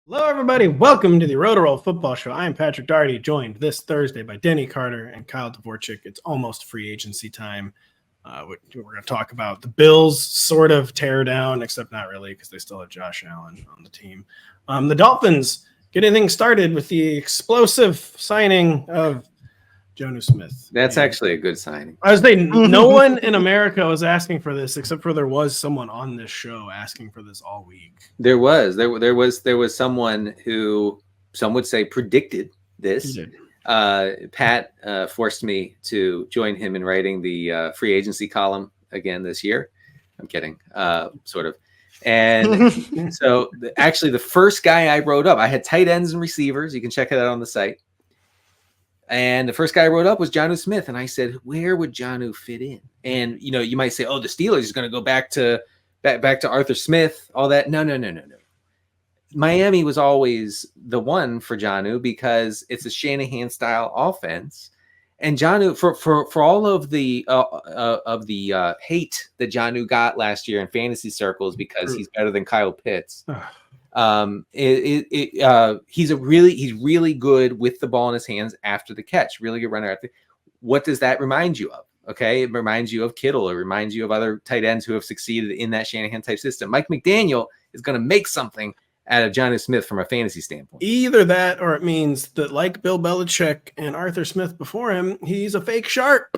Hello, everybody. Welcome to the Rotoworld Football Show. I am Patrick Daugherty, joined this Thursday by Denny Carter and Kyle Dvorchak. It's almost free agency time. We're going to talk about the Bills' sort of tear down, except not really because they still have Josh Allen on the team. The Dolphins getting things started with the explosive signing of Jonnu Smith. That's actually a good signing. I was saying no one in America was asking for this, except for there was someone on this show asking for this all week. There was someone who some would say predicted this. Pat forced me to join him in writing the free agency column again this year. I'm kidding, sort of. And so actually the first guy I wrote up, I had tight ends and receivers. You can check it out on the site. And the first guy I wrote up was Jonnu Smith. And I said, where would Jonnu fit in? And, you know, you might say, oh, the Steelers is going to go back to Arthur Smith, all that. No. Miami was always the one for Jonnu because it's a Shanahan style offense. And Jonnu, for all of the hate that Jonnu got last year in fantasy circles because he's better than Kyle Pitts. He's really good with the ball in his hands after the catch. Really good runner. What does that remind you of? Okay, it reminds you of Kittle. It reminds you of other tight ends who have succeeded in that Shanahan type system. Mike McDaniel is going to make something out of Jonnu Smith from a fantasy standpoint. Either that, or it means that, like Bill Belichick and Arthur Smith before him, he's a fake sharp.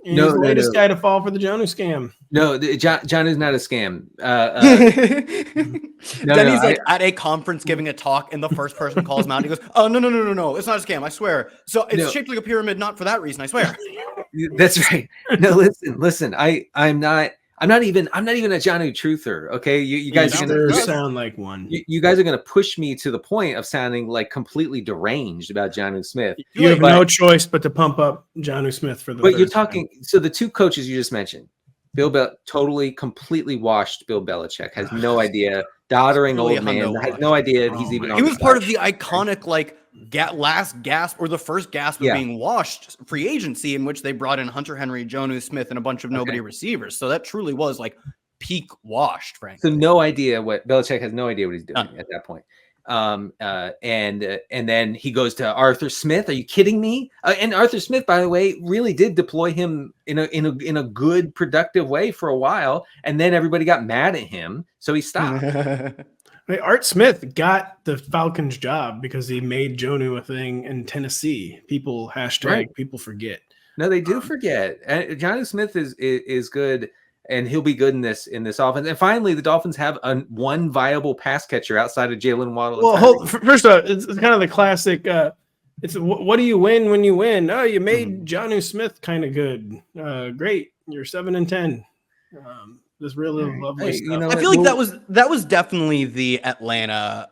And he's the latest guy to fall for the Jonnu scam. No, Jonnu's not a scam. Denny's at a conference giving a talk, and the first person calls him out. And he goes, "Oh no, it's not a scam. I swear. So it's shaped like a pyramid, not for that reason. I swear." That's right. No, listen. I'm not even a Jonnu truther. Okay, you guys are gonna sound like one. You guys are gonna push me to the point of sounding like completely deranged about Jonnu Smith. You have no choice but to pump up Jonnu Smith for the. But you're talking. So the two coaches you just mentioned, completely washed. Bill Belichick has no idea. Doddering old man has no idea he's even. He was part of the iconic last gasp or the first gasp of being washed free agency in which they brought in Hunter Henry, Jonnu Smith, and a bunch of nobody receivers. So that truly was like peak washed, frankly. So Belichick has no idea what he's doing at that point. And then he goes to Arthur Smith. Are you kidding me? And Arthur Smith, by the way, really did deploy him in a good, productive way for a while. And then everybody got mad at him, so he stopped. Art Smith got the Falcons job because he made Jonnu a thing in Tennessee. People forget. No, they do forget. And Jonnu Smith is good. And he'll be good in this offense. And finally, the Dolphins have one viable pass catcher outside of Jalen Waddle. Well, first off, it's kind of the classic. It's what do you win when you win? Oh, you made Jonnu Smith kind of good. Great, you're 7-10. This really lovely stuff. I feel like that was definitely the Atlanta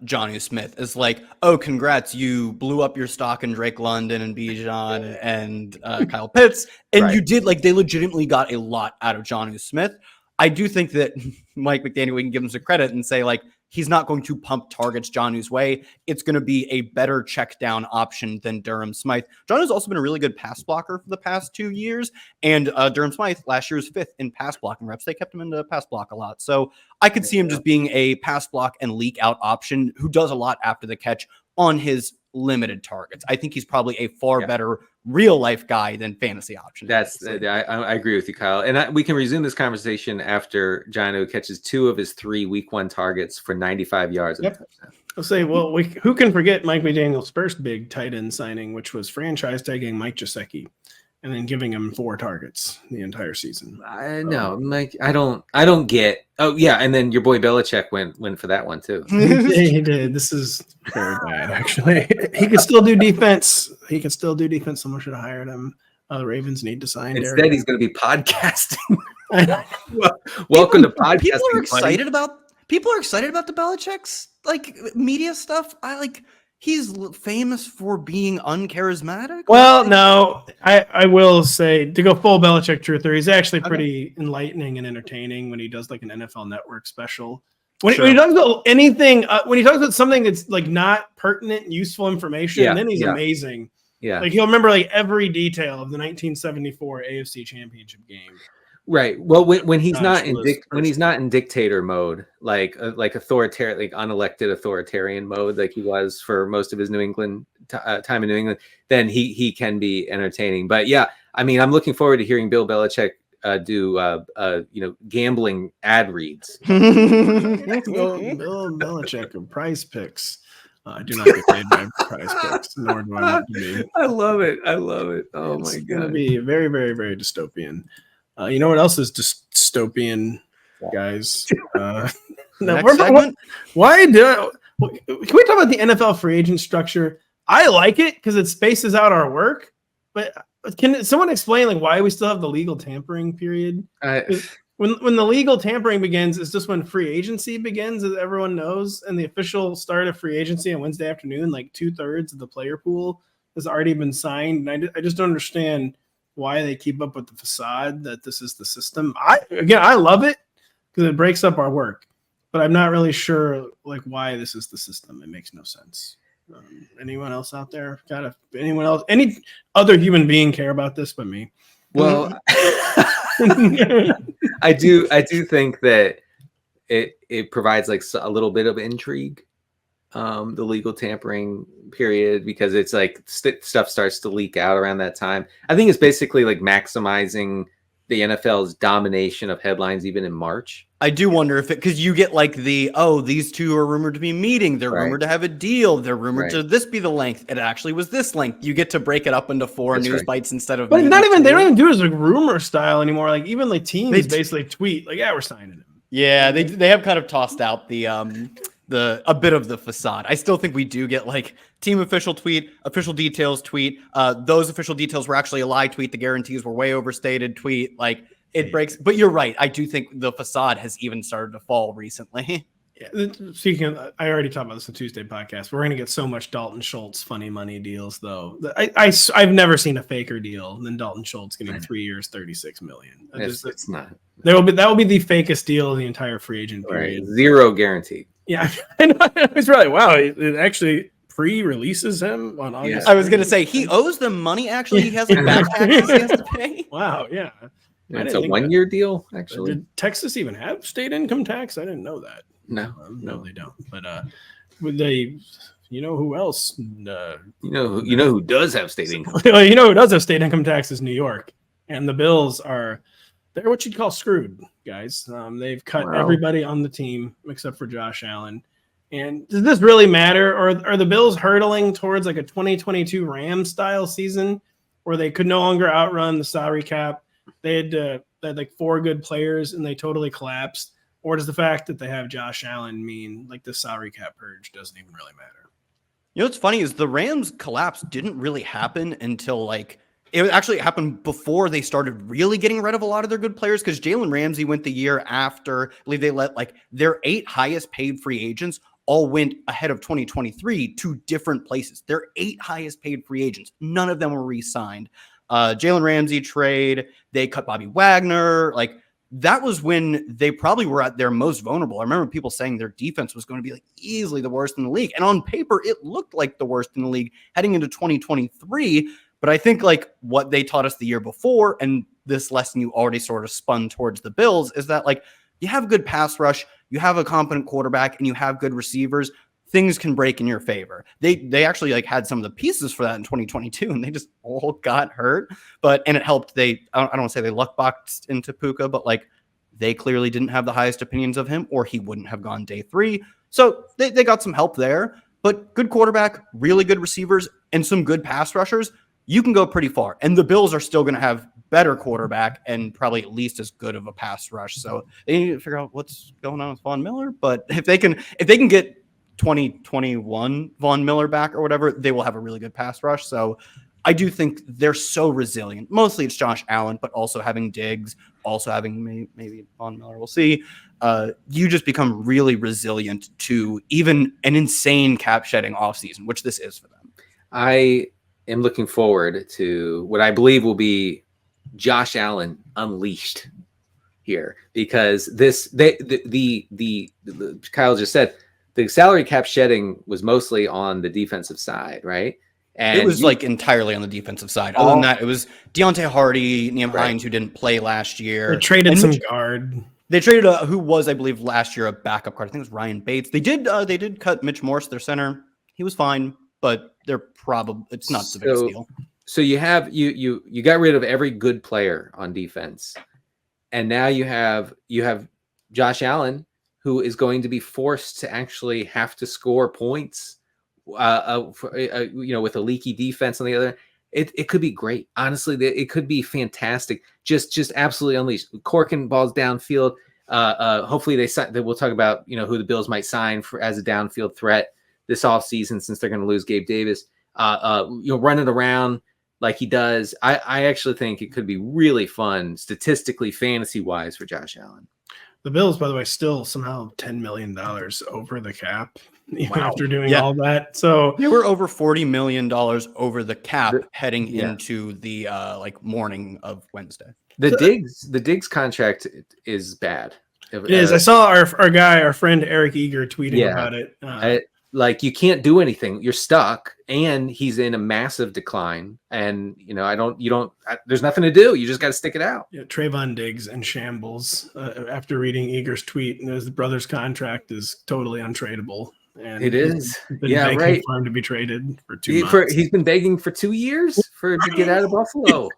Jonnu Smith. Is like, oh, congrats, you blew up your stock in Drake London and Bijan and Kyle Pitts, and you did they legitimately got a lot out of Jonnu Smith. I do think that Mike McDaniel, we can give him some credit and say he's not going to pump targets Jonnu's way. It's going to be a better check down option than Durham Smythe. Jonnu's also been a really good pass blocker for the past 2 years. And Durham Smythe, last year's 5th in pass blocking reps. They kept him in the pass block a lot. So I could see him just being a pass block and leak out option who does a lot after the catch on his limited targets. I think he's probably a far better real life guy than fantasy option. I agree with you, Kyle. And we can resume this conversation after Jonnu catches 2 of his 3 week 1 targets for 95 yards. Yep. I'll say, who can forget Mike McDaniel's first big tight end signing, which was franchise tagging Mike Gesicki and then giving him 4 targets the entire season. I know, Mike. I don't get. Oh yeah, and then your boy Belichick went for that one too. He did. This is very bad, actually. He could still do defense. Someone should have hired him. The Ravens need to sign. Instead, he's going to be podcasting. Welcome to podcasting. People are excited about the Belichick's media stuff. He's famous for being uncharismatic. Well, no, I will say, to go full Belichick truther, he's actually pretty enlightening and entertaining when he does an NFL Network special. When he talks about anything, when he talks about something that's not pertinent, useful information, then he's amazing. Yeah, he'll remember every detail of the 1974 AFC Championship game. Right. Well, when he's not in Socialist when he's not in dictator mode, like authoritarian, like unelected authoritarian mode, like he was for most of his New England time in New England, then he can be entertaining. But yeah, I mean, I'm looking forward to hearing Bill Belichick do gambling ad reads. Bill Belichick of Prize Picks. I do not get paid by Prize Picks, nor do I want to be. I love it. Oh It's my going to god. be very, very, very dystopian. You know what else is dystopian, guys? Next segment? Can we talk about the NFL free agent structure? I like it because it spaces out our work, but can someone explain like why we still have the legal tampering period? When the legal tampering begins, is just when free agency begins, as everyone knows, and the official start of free agency on Wednesday afternoon, like 2/3 of the player pool has already been signed. And I just don't understand why they keep up with the facade that this is the system. I love it because it breaks up our work, but I'm not really sure like why this is the system. It makes no sense. Anyone else out there? Anyone else? Any other human being care about this but me? Well, I do think that it provides like a little bit of intrigue, the legal tampering period, because it's like stuff starts to leak out around that time. I think it's basically like maximizing the NFL's domination of headlines even in March. I do wonder if because you get like these two are rumored to be meeting. They're rumored to have a deal. They're rumored to this be the length. It actually was this length. You get to break it up into 4 news bites instead of. But they don't even do it as a rumor style anymore. Like even like teams basically tweet like, yeah, we're signing him. Yeah, they have kind of tossed out the a bit of the facade. I still think we do get like team official tweet, official details tweet. Those official details were actually a lie tweet. The guarantees were way overstated tweet. Like it breaks. But you're right. I do think the facade has even started to fall recently. Yeah. Speaking of, I already talked about this in Tuesday podcast. We're going to get so much Dalton Schultz funny money deals, though. I've never seen a faker deal than Dalton Schultz getting 3 years, $36 million. It's not. That will be the fakest deal of the entire free agent period. Right. Zero guarantee. Yeah, I know. It's really wow. It actually pre-releases him on August. I was going to say he owes them money. Actually, he has like back taxes he has to pay. Wow. Yeah. It's a 1 year deal. Actually, did Texas even have state income tax? I didn't know that. No, they don't. But would they? You know who else? You know who does have state income? You know who does have state income tax is New York, and the Bills they're what you'd call screwed, guys. They've cut everybody on the team except for Josh Allen. And does this really matter? Or are the Bills hurtling towards like a 2022 Rams style season where they could no longer outrun the salary cap? They had like 4 good players and they totally collapsed. Or does the fact that they have Josh Allen mean like the salary cap purge doesn't even really matter? You know what's funny is the Rams collapse didn't really happen until like it actually happened before they started really getting rid of a lot of their good players, because Jalen Ramsey went the year after. I believe they let like their 8 highest paid free agents all went ahead of 2023 to different places. Their 8 highest paid free agents, none of them were re-signed. Jalen Ramsey trade, they cut Bobby Wagner. Like that was when they probably were at their most vulnerable. I remember people saying their defense was going to be like easily the worst in the league. And on paper, it looked like the worst in the league heading into 2023. But I think like what they taught us the year before, and this lesson you already sort of spun towards the Bills, is that like you have good pass rush, you have a competent quarterback, and you have good receivers, things can break in your favor. They actually like had some of the pieces for that in 2022, and they just all got hurt. And it helped. I don't want to say they luck boxed into Puka, but like they clearly didn't have the highest opinions of him, or he wouldn't have gone day 3. So they got some help there. But good quarterback, really good receivers, and some good pass rushers, you can go pretty far. And the Bills are still going to have better quarterback and probably at least as good of a pass rush. So they need to figure out what's going on with Von Miller. But if they can get 2021 Von Miller back or whatever, they will have a really good pass rush. So I do think they're so resilient. Mostly it's Josh Allen, but also having Diggs, also having maybe Von Miller. We'll see. You just become really resilient to even an insane cap shedding offseason, which this is for them. I am looking forward to what I believe will be Josh Allen unleashed here, because the Kyle just said the salary cap shedding was mostly on the defensive side, right? And it was like entirely on the defensive side. Other than that, it was Deontay Hardy, Nyheim Hines, who didn't play last year. They traded some guard. They traded who was, I believe, last year a backup guard. I think it was Ryan Bates. They did cut Mitch Morse, their center. He was fine, but it's not the biggest deal. So you have you got rid of every good player on defense, and now you have Josh Allen, who is going to be forced to actually have to score points, with a leaky defense on the other. It could be great. Honestly, it could be fantastic. Just absolutely unleashed. Corking balls downfield. Hopefully we'll talk about who the Bills might sign as a downfield threat this offseason, since they're going to lose Gabe Davis. Running around like he does. I actually think it could be really fun statistically, fantasy wise, for Josh Allen. The Bills, by the way, still somehow $10 million over the cap, even after doing all that. So they were over $40 million over the cap heading into the morning of Wednesday. The Diggs contract is bad. It is. I saw our friend Eric Eager tweeting about it. You can't do anything. You're stuck, and he's in a massive decline. And there's nothing to do. You just got to stick it out. Yeah, Trayvon Diggs in shambles. After reading Eager's tweet, his brother's contract is totally untradeable. And it is. For him to be traded for 2 months. He's been begging for 2 years to get out of Buffalo.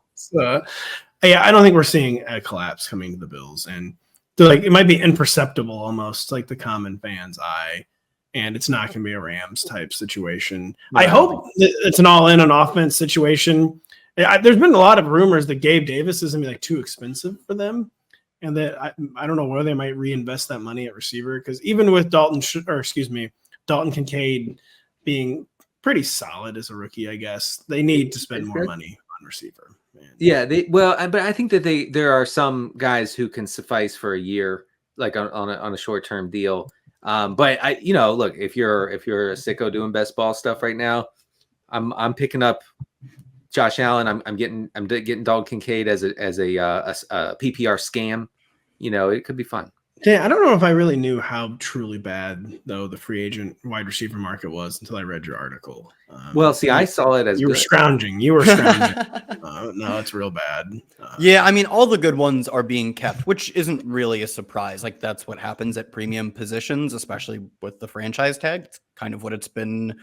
I don't think we're seeing a collapse coming to the Bills, and it might be imperceptible, almost like the common fan's eye. And it's not going to be a Rams type situation. No. I hope it's an all-in on offense situation. There's been a lot of rumors that Gabe Davis is going to be too expensive for them, and that I don't know where they might reinvest that money at receiver, because even with Dalton Kincaid being pretty solid as a rookie, I guess they need to spend more money on receiver. Man. Yeah, but I think that there are some guys who can suffice for a year, like on a short-term deal. But look, if you're a sicko doing best ball stuff right now, I'm picking up Josh Allen. I'm getting Dalton Kincaid as a PPR scam. It could be fun. Yeah, I don't know if I really knew how truly bad though the free agent wide receiver market was until I read your article. I saw it as you were scrounging. No, it's real bad. All the good ones are being kept, which isn't really a surprise. That's what happens at premium positions, especially with the franchise tag. It's kind of what it's been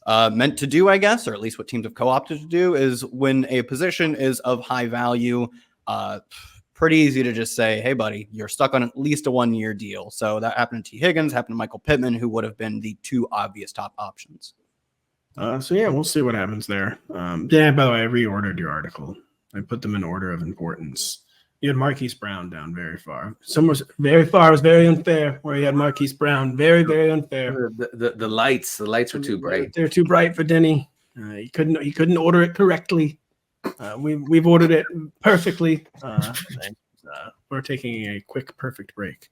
meant to do, I guess, or at least what teams have co-opted to do, is when a position is of high value, pretty easy to just say, hey, buddy, you're stuck on at least a 1-year deal. So that happened to T. Higgins, happened to Michael Pittman, who would have been the two obvious top options. We'll see what happens there. By the way, I reordered your article. I put them in order of importance. You had Marquise Brown down very far. Some was very far. It was very unfair where you had Marquise Brown. Very, very unfair. The lights were too bright. They're too bright for Denny. He couldn't order it correctly. We've ordered it perfectly. We're taking a quick, perfect break.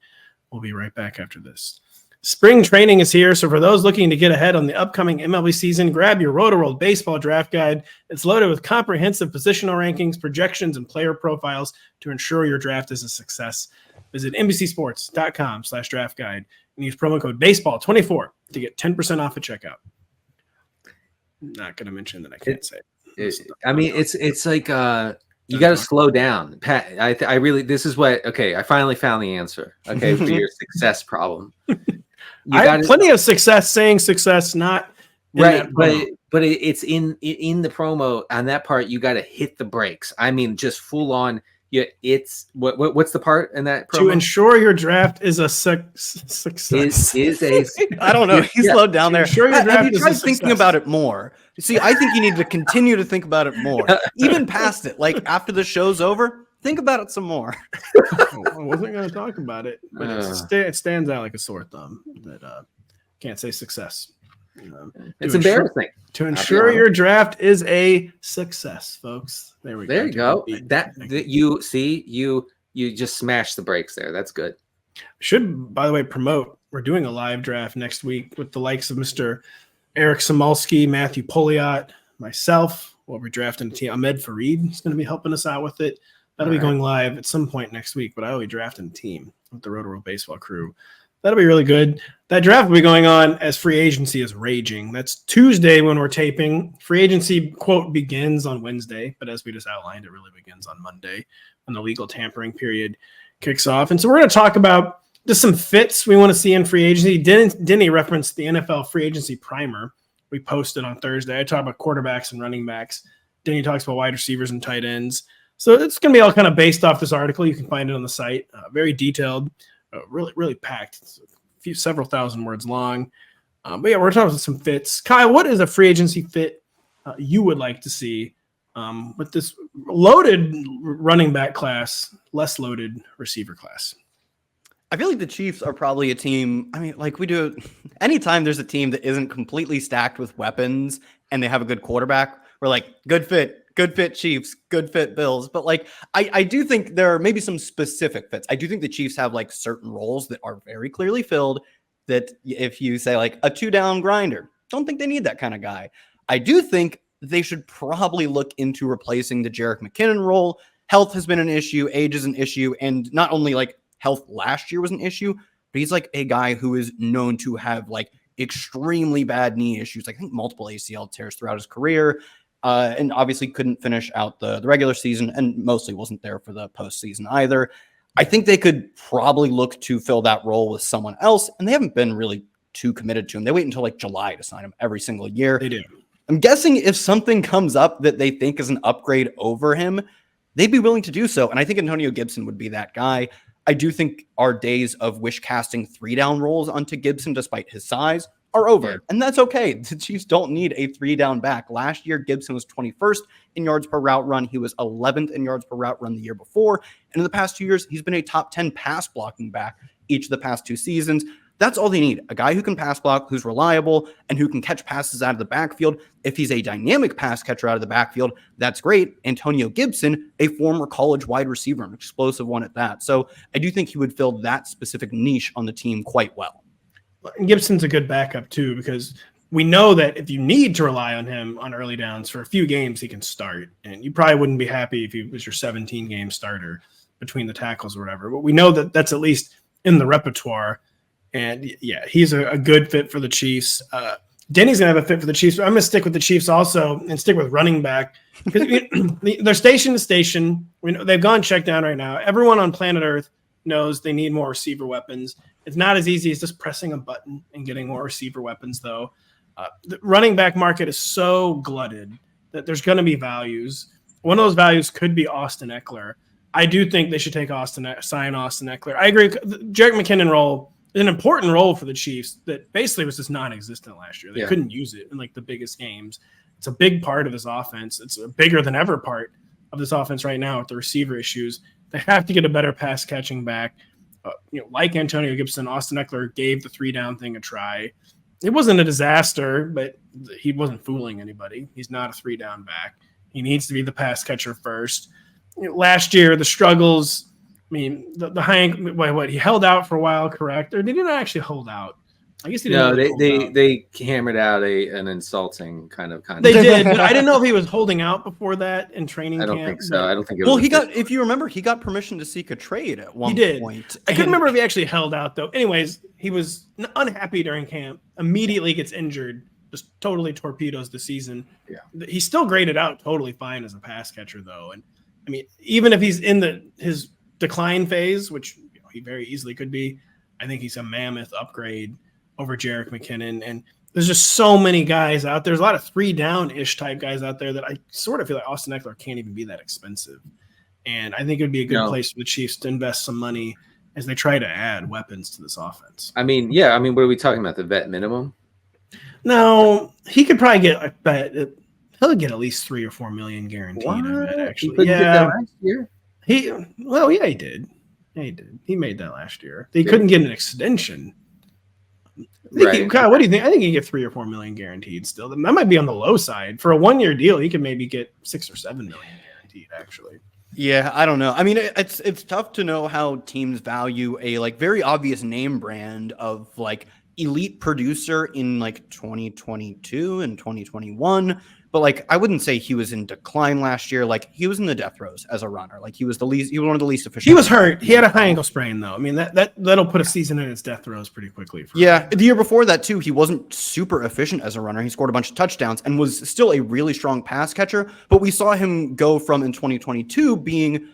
We'll be right back after this. Spring training is here, so for those looking to get ahead on the upcoming MLB season, grab your Rotoworld Baseball Draft Guide. It's loaded with comprehensive positional rankings, projections, and player profiles to ensure your draft is a success. Visit NBCSports.com/draft guide and use promo code BASEBALL24 to get 10% off at checkout. Not going to mention that I can't say it. It's like you got to slow down, Pat. I really, this is what. Okay, I finally found the answer. Okay, for your success problem. I have plenty of success saying success, not right, but it's in the promo on that part. You got to hit the brakes. Just full on. Yeah, it's what's the part in that promo? To ensure your draft is a success. I don't know. He slowed down there. Have you tried thinking about it more? See, I think you need to continue to think about it more, even past it. Like after the show's over, think about it some more. I wasn't going to talk about it, but it stands out like a sore thumb that can't say success. It's embarrassing. To ensure your draft is a success, folks. There we go. There you go. You just smashed the brakes there. That's good. Should, by the way, promote. We're doing a live draft next week with the likes of Mr. Eric Samulski, Matthew Poliot, myself. We'll be drafting a team. Ahmed Fareed is going to be helping us out with it. That'll be going live at some point next week, but I will be drafting a team with the Rotoworld Baseball crew That'll be really good. That draft will be going on as free agency is raging. That's Tuesday when we're taping. Free agency, quote, begins on Wednesday, but as we just outlined, it really begins on Monday when the legal tampering period kicks off. And so we're going to talk about just some fits we want to see in free agency. Denny referenced the NFL free agency primer we posted on Thursday. I talk about quarterbacks and running backs. Denny talks about wide receivers and tight ends. So it's going to be all kind of based off this article. You can find it on the site. Very detailed, really, really packed. It's several thousand words long. But yeah, we're talking about some fits. Kyle, what is a free agency fit you would like to see with this loaded running back class, less loaded receiver class? I feel like the Chiefs are probably a team. I mean, like we do anytime there's a team that isn't completely stacked with weapons and they have a good quarterback, we're like, good fit Chiefs, good fit Bills. But like, I do think there are maybe some specific fits. I do think the Chiefs have like certain roles that are very clearly filled that if you say like a 2-down grinder, don't think they need that kind of guy. I do think they should probably look into replacing the Jerick McKinnon role. Health has been an issue. Age is an issue. And not only like health last year was an issue, but he's like a guy who is known to have like extremely bad knee issues. Like I think multiple ACL tears throughout his career. And obviously couldn't finish out the regular season and mostly wasn't there for the postseason either. I think they could probably look to fill that role with someone else, and they haven't been really too committed to him. They wait until like July to sign him every single year. They do. I'm guessing if something comes up that they think is an upgrade over him, they'd be willing to do so. And I think Antonio Gibson would be that guy. I do think our days of wish casting 3-down rolls onto Gibson, despite his size, are over. And that's okay. The Chiefs don't need a 3-down back. Last year, Gibson was 21st in yards per route run. He was 11th in yards per route run the year before. And in the past 2 years, he's been a top 10 pass blocking back each of the past 2 seasons. That's all they need. A guy who can pass block, who's reliable, and who can catch passes out of the backfield. If he's a dynamic pass catcher out of the backfield, that's great. Antonio Gibson, a former college wide receiver, an explosive one at that. So I do think he would fill that specific niche on the team quite well. Gibson's a good backup too, because we know that if you need to rely on him on early downs for a few games, he can start. And you probably wouldn't be happy if he was your 17-game starter between the tackles or whatever. But we know that that's at least in the repertoire. And yeah, he's a good fit for the Chiefs. Denny's going to have a fit for the Chiefs, but I'm going to stick with the Chiefs also and stick with running back. Because they're station to station. We know they've gone check down right now. Everyone on planet Earth knows they need more receiver weapons. It's not as easy as just pressing a button and getting more receiver weapons, though. The running back market is so glutted that there's going to be values. One of those values could be Austin Ekeler. I do think they should sign Austin Ekeler. I agree. The Jerick McKinnon role is an important role for the Chiefs that basically was just non-existent last year. They couldn't use it in like the biggest games. It's a big part of this offense. It's a bigger than ever part of this offense right now with the receiver issues. They have to get a better pass catching back. Like Antonio Gibson, Austin Ekeler gave the 3-down thing a try. It wasn't a disaster, but he wasn't fooling anybody. He's not a 3-down back. He needs to be the pass catcher first. Last year, the struggles. I mean, the high ankle. What he held out for a while, correct? Or did he not actually hold out? I guess he didn't. No, they hammered out an insulting kind of. They did, but I didn't know if he was holding out before that in training camp. I don't think so. I don't think. If you remember, he got permission to seek a trade at one point. I couldn't remember if he actually held out though. Anyways, he was unhappy during camp. Immediately gets injured. Just totally torpedoes the season. Yeah, he's still graded out totally fine as a pass catcher though, and I mean, even if he's in his decline phase, which he very easily could be, I think he's a mammoth upgrade over Jerick McKinnon. And there's just so many guys out there. There's a lot of 3-down-ish type guys out there that I sort of feel like Austin Ekeler can't even be that expensive. And I think it would be a good place for the Chiefs to invest some money as they try to add weapons to this offense. I mean, yeah. I mean, what are we talking about? The vet minimum? No, he could probably get, I bet, he'll get at least $3 or $4 million guaranteed. I bet, actually. He get that last year? He did. Yeah, he did. He made that last year. They couldn't get an extension. Kyle, what do you think? I think he get $3 or $4 million guaranteed still. That might be on the low side. For a 1-year deal, he could maybe get $6 or $7 million guaranteed, actually. Yeah, I don't know. I mean, it's tough to know how teams value a like very obvious name brand of like elite producer in like 2022 and 2021 but like I wouldn't say he was in decline last year. Like he was in the death throes as a runner. Like he was one of the least efficient. He was hurt. He had a high ankle sprain though. I mean that'll put a season in its death throes pretty quickly. The year before that too, he wasn't super efficient as a runner. He scored a bunch of touchdowns and was still a really strong pass catcher. But we saw him go from in 2022 being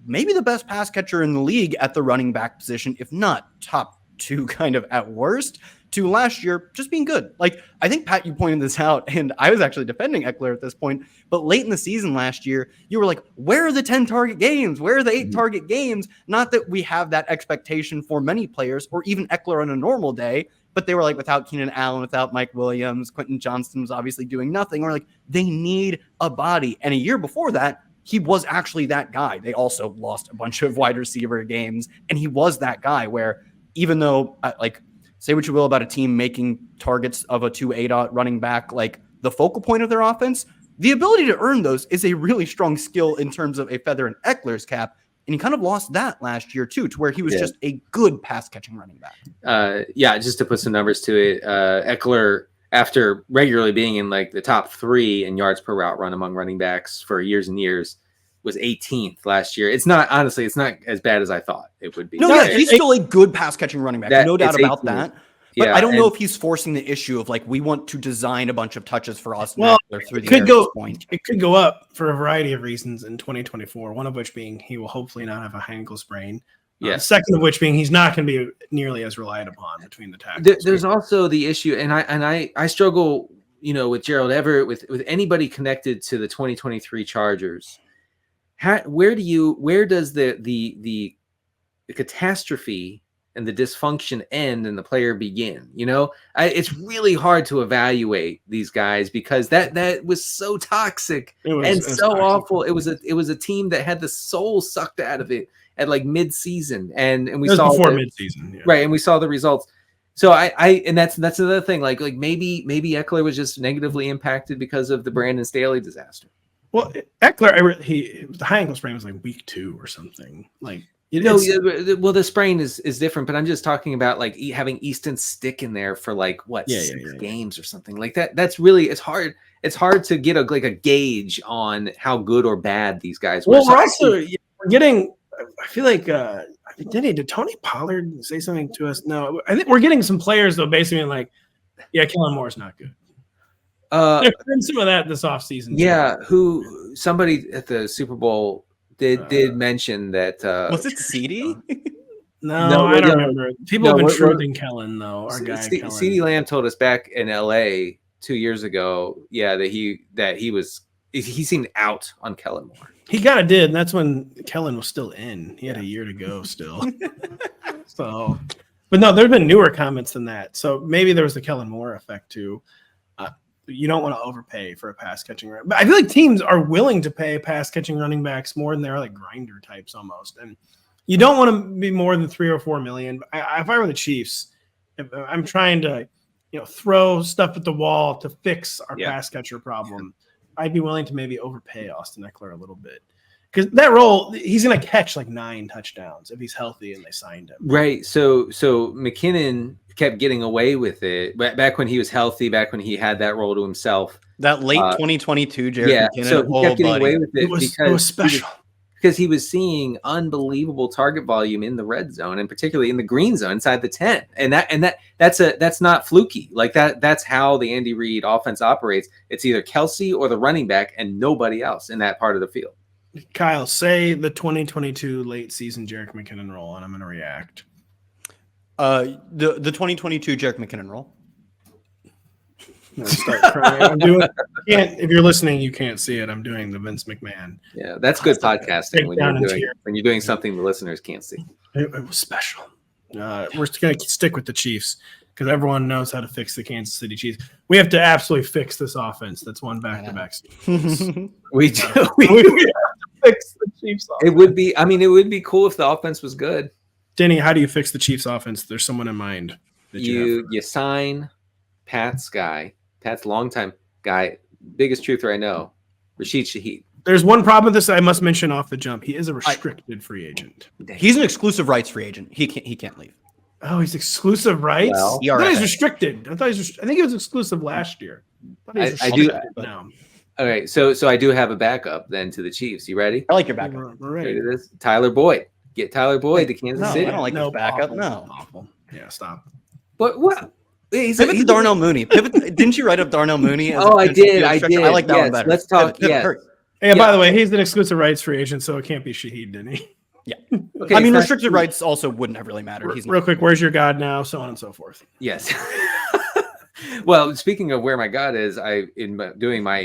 maybe the best pass catcher in the league at the running back position, if not top 2 kind of at worst, to last year just being good. Like I think Pat, you pointed this out, and I was actually defending Ekeler at this point, but late in the season last year, you were like, where are the 10 target games? Where are the 8 target games? Not that we have that expectation for many players or even Ekeler on a normal day, but they were like, without Keenan Allen, without Mike Williams, Quentin Johnston was obviously doing nothing. We're like, they need a body. And a year before that, he was actually that guy. They also lost a bunch of wide receiver games, and he was that guy where even though like say what you will about a team making targets of a 2-8 running back, like the focal point of their offense, the ability to earn those is a really strong skill in terms of a feather in Eckler's cap. And he kind of lost that last year too, to where he was just a good pass catching running back. Just to put some numbers to it, Ekeler, after regularly being in like the top 3 in yards per route run among running backs for years and years, was 18th last year. It's not as bad as I thought it would be. No, he's still a good pass catching running back. No doubt about that. But I don't know if he's forcing the issue of like, we want to design a bunch of touches for Austin Ekeler through the air at this point. It could go up for a variety of reasons in 2024, one of which being he will hopefully not have a high ankle sprain. Second of which being he's not going to be nearly as relied upon between the tackles. There's also the issue, and I struggle, with Gerald Everett, with anybody connected to the 2023 Chargers. Where does the catastrophe and the dysfunction end and the player begin? It's really hard to evaluate these guys because that was so toxic and so awful. It was a team that had the soul sucked out of it at like mid-season, and we saw before mid-season, right? And we saw the results. So and that's another thing. Like maybe Ekeler was just negatively impacted because of the Brandon Staley disaster. Well, Ekeler, the high ankle sprain was like week 2 or something. Like well, the sprain is different, but I'm just talking about like having Easton Stick in there for like 6 games or something like that. That's really it's hard. It's hard to get a gauge on how good or bad these guys were. Well, we're getting. I feel like did Tony Pollard say something to us? No, I think we're getting some players though, basically like, Kellen Moore's not good. There's been some of that this offseason. Yeah, who somebody at the Super Bowl did mention that. Was it CD? No, I don't remember. People have been truthing Kellen though. Our guy Kellen. CD Lamb told us back in LA 2 years ago. Yeah, that he seemed out on Kellen Moore. He kind of did, and that's when Kellen was still in. He had a year to go still. So, but no, there have been newer comments than that. So maybe there was the Kellen Moore effect too. You don't want to overpay for a pass catching running. But I feel like teams are willing to pay pass catching running backs more than they're like grinder types almost. And you don't want to be more than 3 or 4 million. If I were the Chiefs, if I'm trying to, throw stuff at the wall to fix our pass catcher problem, I'd be willing to maybe overpay Austin Ekeler a little bit. Because that role, he's going to catch like 9 touchdowns if he's healthy and they signed him. Right. So McKinnon kept getting away with it back when he was healthy, back when he had that role to himself. That late 2022 Jared McKinnon. So he kept getting away with it, it was special. Because he was seeing unbelievable target volume in the red zone and particularly in the green zone inside the 10. And that's not fluky. Like that's how the Andy Reid offense operates. It's either Kelsey or the running back and nobody else in that part of the field. Kyle, say the 2022 late season Jerick McKinnon role, and I'm going to react. The 2022 Jerick McKinnon role. Start crying. If you're listening, you can't see it. I'm doing the Vince McMahon. Yeah, that's good podcasting when you're doing something the listeners can't see. It was special. We're going to stick with the Chiefs because everyone knows how to fix the Kansas City Chiefs. We have to absolutely fix this offense that's won back-to-back seasons. We do. We have to fix the Chiefs offense. It would be cool if the offense was good. Denny, how do you fix the Chiefs offense? There's someone in mind. You sign Pat's longtime guy, biggest truther I know, Rashid Shaheed. There's one problem with this I must mention off the jump. He is a restricted free agent. He's an exclusive rights free agent. He can't leave. Oh, he's exclusive rights? Well, I thought he's restricted. I think he was exclusive last year. I do. No. Okay, so I do have a backup then to the Chiefs. You ready? I like your backup. We're ready. Ready to this? Tyler Boyd. Get Tyler Boyd to Kansas No, City. I don't like this backup. Awful, No. awful. Yeah, stop. But what? Pivot to Darnell Mooney. Didn't you write up Darnell Mooney? As I did. I did. I like that yes, one better. Let's talk. Pivot, Yes. Hey, by the way, he's an exclusive rights free agent, so it can't be Shaheed, Denny. Yeah. Okay, I mean, restricted rights also wouldn't have really mattered. He's Real quick, where's your God now? So on and so forth. Yes. Well, speaking of where my God is, during my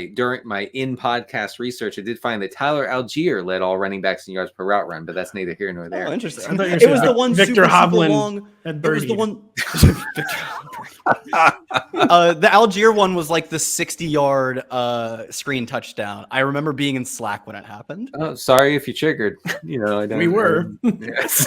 in podcast research, I did find that Tyler Algier led all running backs in yards per route run, but that's neither here nor there. Oh, interesting. I thought you were It saying was the one Victor super Hovland long. had It was the birdied. one. The Algier one was like the 60-yard screen touchdown. I remember being in Slack when it happened. Oh, sorry if you triggered. I don't. We were. Yes.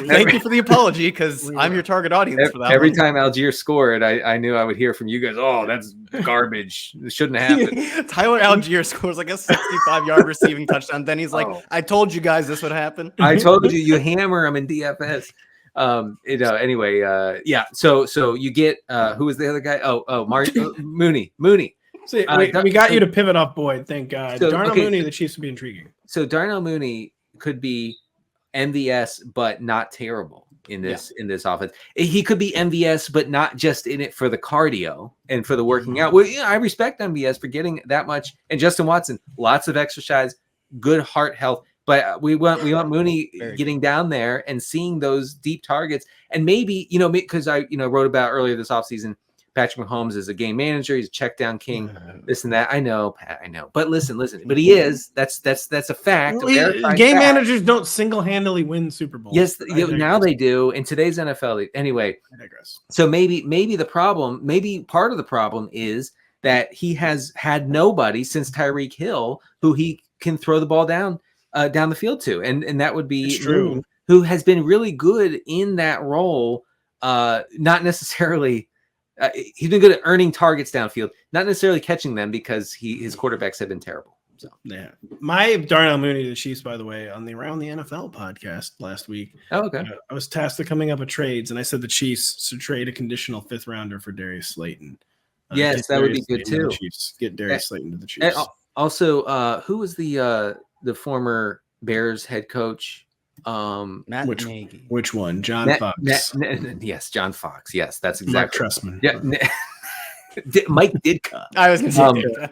Thank you for the apology, because I'm your target audience for that. Every one. time Algier scored, I knew I would hear from you guys. Oh, that's garbage. It shouldn't happen. Tyler Algier scores like a 65-yard receiving touchdown. Then he's like, I told you guys this would happen. I told you, you hammer him in DFS. Anyway, yeah. So you get who was the other guy? Mooney. So we got you to pivot off Boyd. Thank God. So, Darnell okay. Mooney, the Chiefs would be intriguing. So Darnell Mooney could be MVS, but not terrible in this offense. He could be MVS, but not just in it for the cardio and for the working out. Well, I respect MVS for getting that much. And Justin Watson, lots of exercise, good heart health. But we want Mooney getting down there and seeing those deep targets. And maybe, because I wrote about earlier this offseason, Patrick Mahomes is a game manager. He's a check down king, this and that. I know, Pat, I know. But listen. But he is. That's a fact. Game managers don't single-handedly win Super Bowls. Yes, now they do. In today's NFL, anyway. I digress. So maybe part of the problem is that he has had nobody since Tyreek Hill who he can throw the ball down the field to, and that would be true. Who has been really good in that role. Not necessarily. He's been good at earning targets downfield, not necessarily catching them because his quarterbacks have been terrible. So yeah, my Darnell Mooney, the Chiefs, by the way, on the Around the NFL podcast last week. Oh, okay. I was tasked with coming up with trades, and I said the Chiefs should trade a conditional 5th rounder for Darius Slayton. Yes, that would be good too. Chiefs get Darius Slayton to the Chiefs. Also, who was the former Bears head coach? Matt Nagy. Which one? John Fox. Yes, John Fox. Yes, that's Mark exactly. Trestman. Yeah, Mike Ditka. I was going to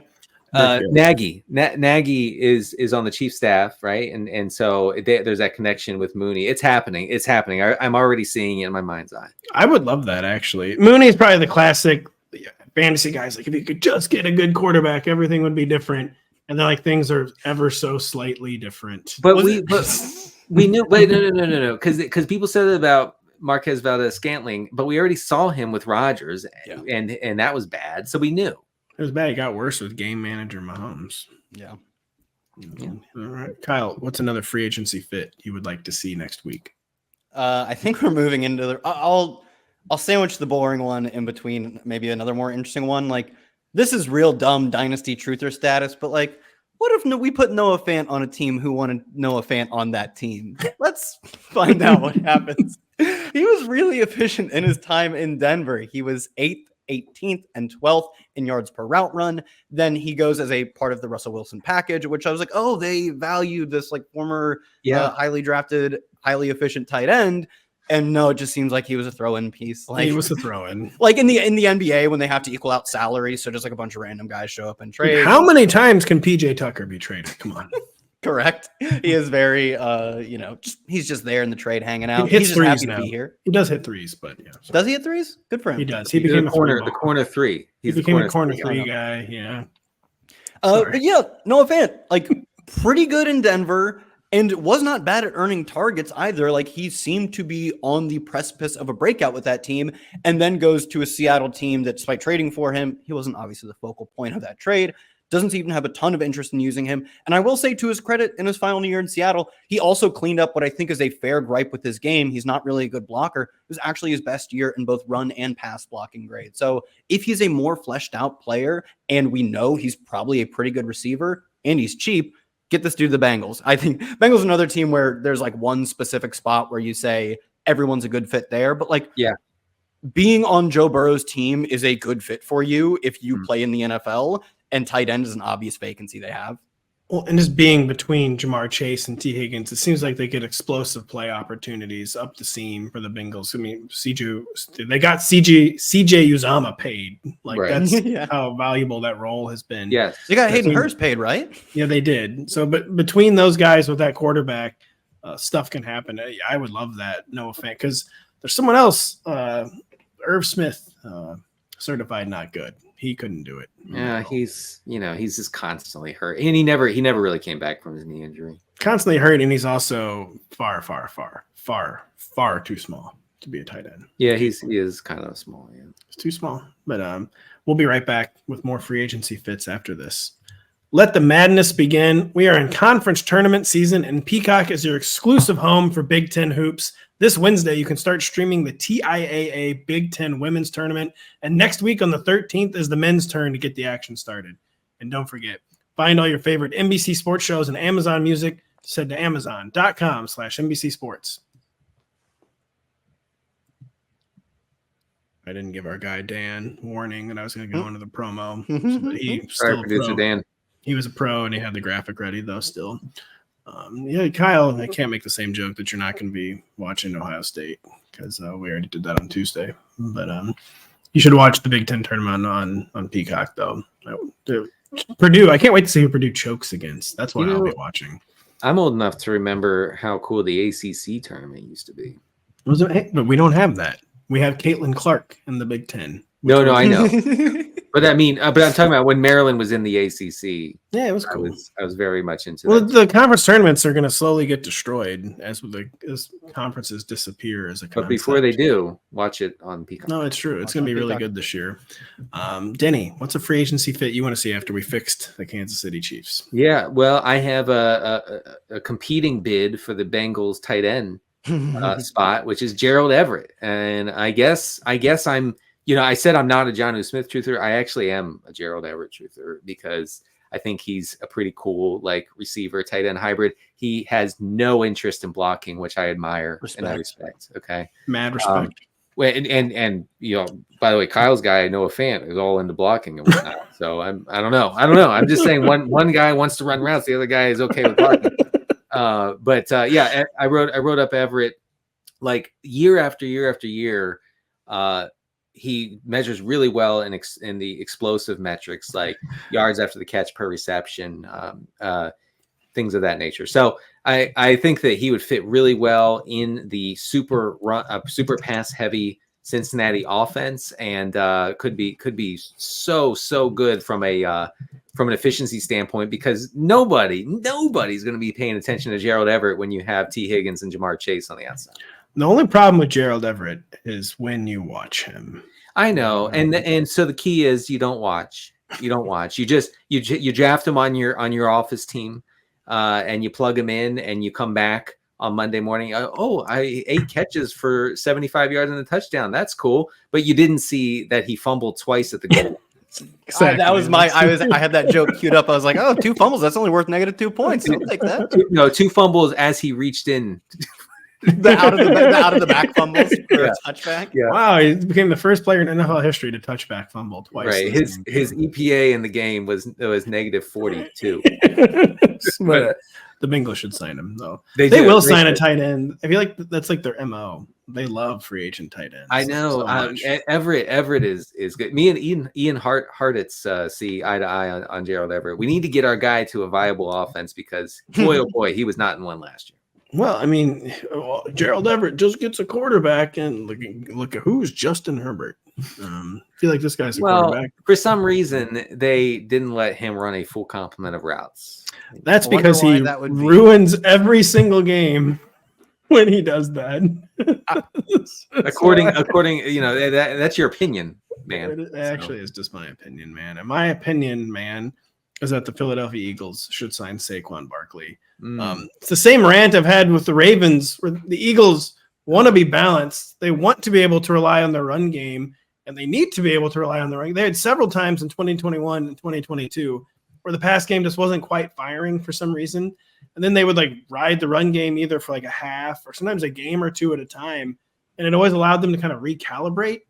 say Nagy. Nagy is on the Chiefs staff, right? And so there's that connection with Mooney. It's happening. I'm already seeing it in my mind's eye. I would love that, actually. Mooney is probably the classic fantasy guys. Like, if you could just get a good quarterback, everything would be different. And then, like, things are ever so slightly different. But we knew. Wait, no. Because people said it about Marquez Valdez-Scantling, but we already saw him with Rodgers, and that was bad. So we knew it was bad. It got worse with game manager Mahomes. Yeah. All right, Kyle. What's another free agency fit you would like to see next week? I think we're moving into the. I'll sandwich the boring one in between. Maybe another more interesting one. Like, this is real dumb dynasty truther status, but like, what if we put Noah Fant on a team who wanted Noah Fant on that team? Let's find out what happens. He was really efficient in his time in Denver. He was 8th, 18th, and 12th in yards per route run. Then he goes as a part of the Russell Wilson package, which I was like, oh, they valued this like former highly drafted, highly efficient tight end. And no, it just seems like he was a throw-in piece. Like, he was a throw-in. Like in the NBA when they have to equal out salary, so just like a bunch of random guys show up and trade. How many times can PJ Tucker be traded? Come on. Correct. He is very, he's just there in the trade, hanging out. He hits He's just threes happy now. to be here. He does hit threes, but yeah. So. Does he hit threes? Good for him. He does. He became the corner three. He became a corner three guy. Yeah. But yeah, Noah Fant, like pretty good in Denver. And was not bad at earning targets either. Like, he seemed to be on the precipice of a breakout with that team, and then goes to a Seattle team that, despite trading for him, he wasn't obviously the focal point of that trade. Doesn't even have a ton of interest in using him. And I will say, to his credit, in his final year in Seattle, he also cleaned up what I think is a fair gripe with his game. He's not really a good blocker. It was actually his best year in both run and pass blocking grade. So if he's a more fleshed out player, and we know he's probably a pretty good receiver, and he's cheap, get this dude to the Bengals. I think Bengals is another team where there's like one specific spot where you say everyone's a good fit there, but like, being on Joe Burrow's team is a good fit for you if you play in the NFL, and tight end is an obvious vacancy they have. Well, and just being between Jamar Chase and T. Higgins, it seems like they get explosive play opportunities up the seam for the Bengals. I mean, they got CJ Uzama paid. Like that's how valuable that role has been. Yes, they got Hayden Hurst paid, right? Yeah, they did. So, but between those guys with that quarterback, stuff can happen. I would love that. Noah Fant, because there's someone else, Irv Smith, certified not good. He couldn't do it. Yeah, he's just constantly hurt, and he never really came back from his knee injury. Constantly hurt, and he's also far too small to be a tight end. Yeah, he is kind of small. Yeah, it's too small. But we'll be right back with more free agency fits after this. Let the madness begin. We are in conference tournament season, and Peacock is your exclusive home for Big Ten hoops. This Wednesday, you can start streaming the TIAA Big Ten Women's Tournament, and next week on the 13th is the men's turn to get the action started. And don't forget, find all your favorite NBC Sports shows and Amazon Music. Just head to Amazon.com/NBC Sports. I didn't give our guy Dan warning that I was going to go into the promo. But he's still a producer pro. Dan. He was a pro, and he had the graphic ready, though, still. Kyle, I can't make the same joke that you're not going to be watching Ohio State because we already did that on Tuesday. But you should watch the Big Ten tournament on Peacock, though. Purdue, I can't wait to see who Purdue chokes against. That's what I'll be watching. I'm old enough to remember how cool the ACC tournament used to be. But we don't have that. We have Caitlin Clark in the Big Ten. No, I know. But I'm talking about when Maryland was in the ACC. Yeah, it was cool. I was very much into that. Well, the conference tournaments are going to slowly get destroyed as conferences disappear as a concept. But before they do, watch it on Peacock. No, it's true. It's going to be really good this year. Denny, what's a free agency fit you want to see after we fixed the Kansas City Chiefs? Yeah, well, I have a competing bid for the Bengals tight end spot, which is Gerald Everett. And I guess I'm – I said I'm not a Jonnu Smith truther. I actually am a Gerald Everett truther because I think he's a pretty cool receiver, tight end hybrid. He has no interest in blocking, which I admire in that respect. Okay, mad respect. And by the way, Kyle's guy, Noah Fant, is all into blocking and whatnot. So I don't know. I'm just saying one guy wants to run routes, the other guy is okay with blocking. I wrote up Everett year after year after year. He measures really well in the explosive metrics like yards after the catch per reception, things of that nature. So I think that he would fit really well in the super pass heavy Cincinnati offense, and could be so good from an efficiency standpoint because nobody's going to be paying attention to Gerald Everett when you have T. Higgins and Jamar Chase on the outside. The only problem with Gerald Everett is when you watch him. I know, and so the key is you don't watch. You just draft him on your office team, and you plug him in, and you come back on Monday morning. I 8 catches for 75 yards and a touchdown. That's cool, but you didn't see that he fumbled twice at the goal. Exactly. That was I had that joke queued up. I was like, 2 fumbles. That's only worth -2 points. I'll take that. No, 2 fumbles as he reached in. The out of the back fumbles for a touchback. Yeah. Wow, he became the first player in NFL history to touchback fumble twice. Right, his EPA in the game was -42. But the Bengals should sign him though. They will sign a tight end. I feel like that's their MO. They love free agent tight ends. I know. So Everett is good. Me and Ian Hartitz see eye to eye on Gerald Everett. We need to get our guy to a viable offense because boy, oh boy, he was not in one last year. Well, I mean, Gerald Everett just gets a quarterback, and look at who's Justin Herbert. I feel like this guy's a quarterback. For some reason, they didn't let him run a full complement of routes. That's because he ruins every single game when he does that. according, that's your opinion, man. It actually is just my opinion, man. And my opinion, man, is that the Philadelphia Eagles should sign Saquon Barkley. It's the same rant I've had with the Ravens, where the Eagles want to be balanced. They want to be able to rely on their run game, and they need to be able to rely on the run. They had several times in 2021 and 2022 where the pass game just wasn't quite firing for some reason. And then they would ride the run game either for a half or sometimes a game or two at a time. And it always allowed them to kind of recalibrate.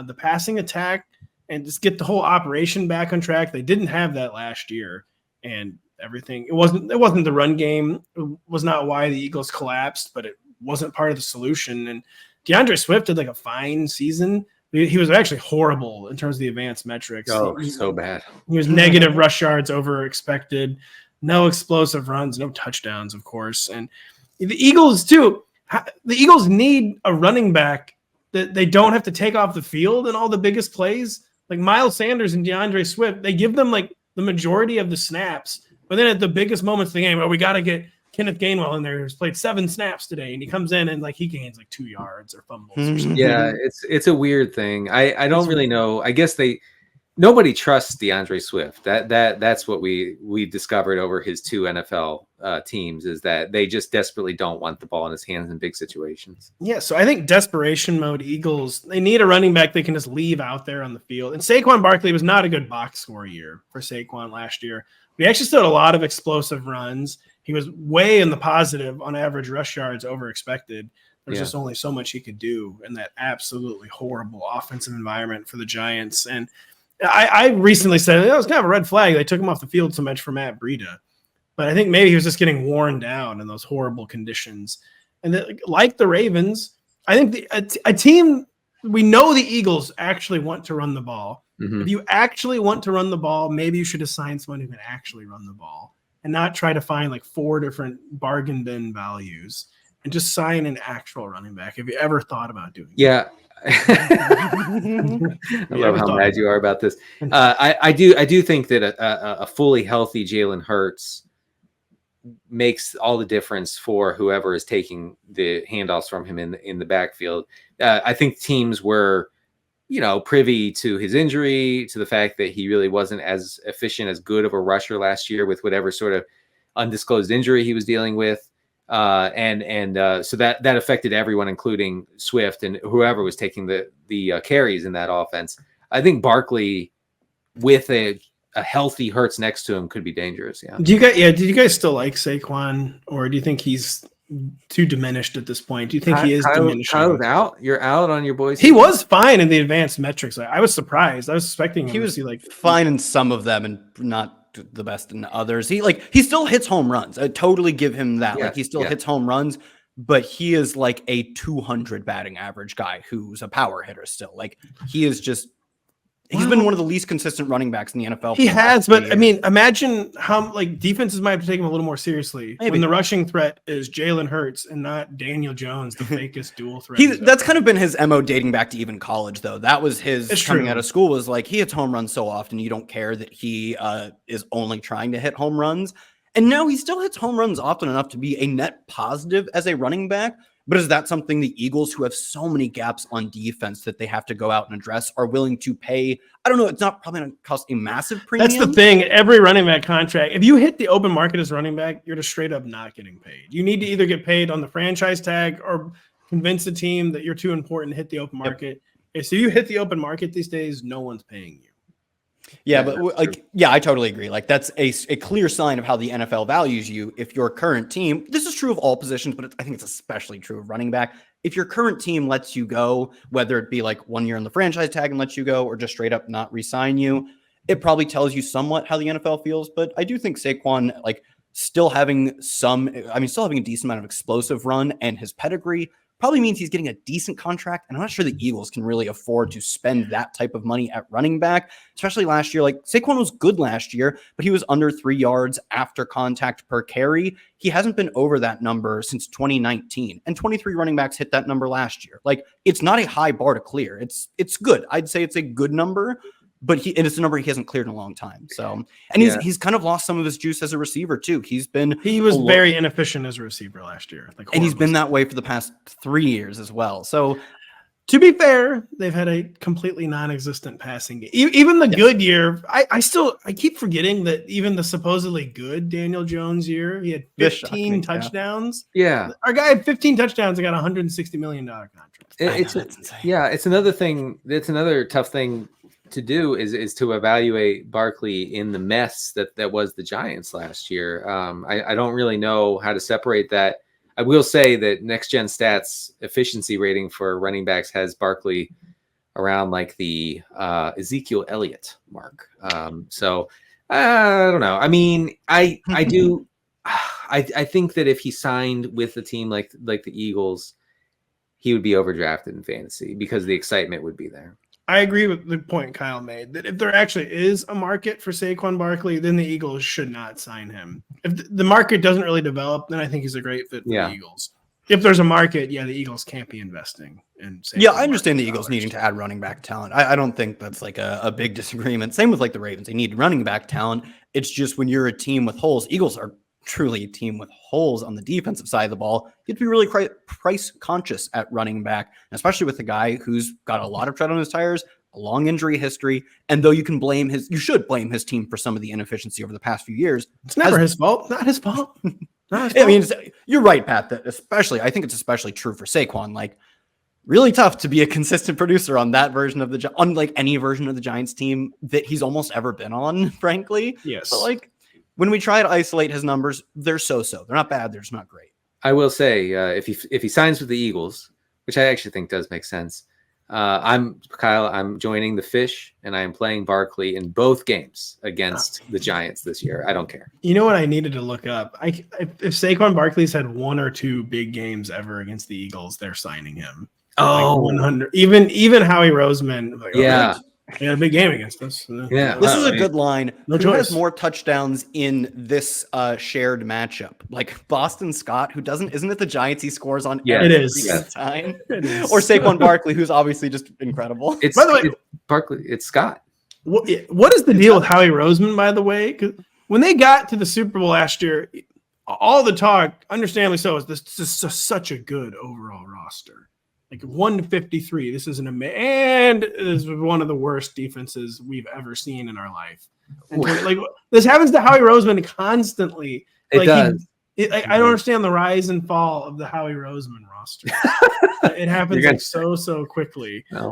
the passing attack and just get the whole operation back on track. They didn't have that last year, and everything. It wasn't the run game. It was not why the Eagles collapsed, but it wasn't part of the solution. And DeAndre Swift did like a fine season. He was actually horrible in terms of the advanced metrics. Oh, so bad. He was negative rush yards over expected, no explosive runs, no touchdowns, of course. And the Eagles too. The Eagles need a running back that they don't have to take off the field in all the biggest plays. Like Miles Sanders and DeAndre Swift, they give them like the majority of the snaps. But then at the biggest moments of the game, we got to get Kenneth Gainwell in there, who's played 7 snaps today, and he comes in and like he gains like 2 yards or fumbles. Or something. Yeah, it's a weird thing. I don't really know. I guess nobody trusts DeAndre Swift. That's what we discovered over his 2 NFL teams, is that they just desperately don't want the ball in his hands in big situations. Yeah, so I think desperation mode Eagles, they need a running back they can just leave out there on the field. And Saquon Barkley was not a good box score year for Saquon last year. He actually still had a lot of explosive runs. He was way in the positive on average rush yards over expected. There's just only so much he could do in that absolutely horrible offensive environment for the Giants. And I recently said it was kind of a red flag. They took him off the field so much for Matt Breida. But I think maybe he was just getting worn down in those horrible conditions. And like the Ravens, I think a team, we know the Eagles actually want to run the ball. Mm-hmm. If you actually want to run the ball, maybe you should assign someone who can actually run the ball and not try to find like 4 different bargain bin values and just sign an actual running back. Have you ever thought about doing that? Yeah. I love how mad you are about this. I do think that a fully healthy Jalen Hurts makes all the difference for whoever is taking the handoffs from him in the backfield. I think teams were, privy to his injury, to the fact that he really wasn't as efficient, as good of a rusher last year with whatever sort of undisclosed injury he was dealing with. So that affected everyone, including Swift and whoever was taking the carries in that offense. I think Barkley with a healthy Hurts next to him could be dangerous. Yeah. Do you guys still like Saquon, or do you think he's too diminished at this point? Do you think he is diminishing? Kyle's out. You're out on your boys. He was fine in the advanced metrics. I was surprised. I was expecting him he was to see fine in some of them and not the best in others. He still hits home runs. I totally give him that. Yeah, he still hits home runs, but he is like a 200 batting average guy who's a power hitter still. He is just he's been one of the least consistent running backs in the NFL. He has, but I mean, imagine how defenses might have to take him a little more seriously when the rushing threat is Jalen Hurts and not Daniel Jones, the fakest dual threat. That's kind of been his MO dating back to even college, though. That was his coming out of school, was like he hits home runs so often you don't care that he is only trying to hit home runs. And now he still hits home runs often enough to be a net positive as a running back. But is that something the Eagles, who have so many gaps on defense that they have to go out and address, are willing to pay? I don't know. It's not probably going to cost a massive premium. That's the thing. Every running back contract, if you hit the open market as running back, you're just straight up not getting paid. You need to either get paid on the franchise tag or convince the team that you're too important to hit the open market. Yep. So you hit the open market these days, no one's paying you. Yeah, but I totally agree. That's a clear sign of how the NFL values you. If your current team, this is true of all positions, but I think it's especially true of running back. If your current team lets you go, whether it be 1 year on the franchise tag and lets you go, or just straight up not re-sign you, it probably tells you somewhat how the NFL feels. But I do think Saquon, still having a decent amount of explosive run and his pedigree probably means he's getting a decent contract. And I'm not sure the Eagles can really afford to spend that type of money at running back, especially last year. Saquon was good last year, but he was under 3 yards after contact per carry. He hasn't been over that number since 2019, and 23 running backs hit that number last year. It's not a high bar to clear. It's good. I'd say it's a good number, but it's a number he hasn't cleared in a long time. So, and he's kind of lost some of his juice as a receiver too. He was very inefficient as a receiver last year, and he's been that way for the past 3 years as well. So, to be fair, they've had a completely non-existent passing game. Even the good year, I keep forgetting that even the supposedly good Daniel Jones year, he had 15 touchdowns. Yeah, our guy had 15 touchdowns and got a $160 million contract. It's another thing. It's another tough thing to do is to evaluate Barkley in the mess that was the Giants last year. I don't really know how to separate that. I will say that Next Gen Stats efficiency rating for running backs has Barkley around like the Ezekiel Elliott mark. So I don't know. I mean, I do. I think that if he signed with a team like the Eagles, he would be overdrafted in fantasy because the excitement would be there. I agree with the point Kyle made that if there actually is a market for Saquon Barkley, then the Eagles should not sign him. If the market doesn't really develop, then I think he's a great fit for the Eagles. If there's a market, the Eagles can't be investing in Saquon I understand the Eagles needing to add running back talent. I don't think that's like a big disagreement. Same with like the Ravens. They need running back talent. It's just when you're a team with holes, Eagles are truly a team with holes on the defensive side of the ball. You have to be really price conscious at running back, especially with a guy who's got a lot of tread on his tires, a long injury history. And though you should blame his team for some of the inefficiency over the past few years. It's never his fault. Not his fault. I mean, you're right, Pat, that I think it's especially true for Saquon. Like, really tough to be a consistent producer on that version of unlike any version of the Giants team that he's almost ever been on, frankly. Yes. But like, when we try to isolate his numbers, they're so-so. They're not bad. They're just not great. I will say, if he signs with the Eagles, which I actually think does make sense, I'm joining the Fish, and I am playing Barkley in both games against the Giants this year. I don't care. You know what I needed to look up? If Saquon Barkley's had one or two big games ever against the Eagles, they're signing him. Oh, like 100. Even Howie Roseman. Like, yeah. He had a big game against us. Yeah, this is a good line. No Who choice. has more touchdowns in this shared matchup? Like Boston Scott, who isn't it the Giants he scores on every time? It is. Or Saquon Barkley, who's obviously just incredible. By the way, Barkley, it's Scott. What is the deal with Howie Roseman, by the way? Because when they got to the Super Bowl last year, all the talk, understandably so, is this is such a good overall roster. Like 153. This is and this is one of the worst defenses we've ever seen in our life. And like this happens to Howie Roseman constantly. It does. I don't understand the rise and fall of the Howie Roseman roster. It happens like so quickly. No,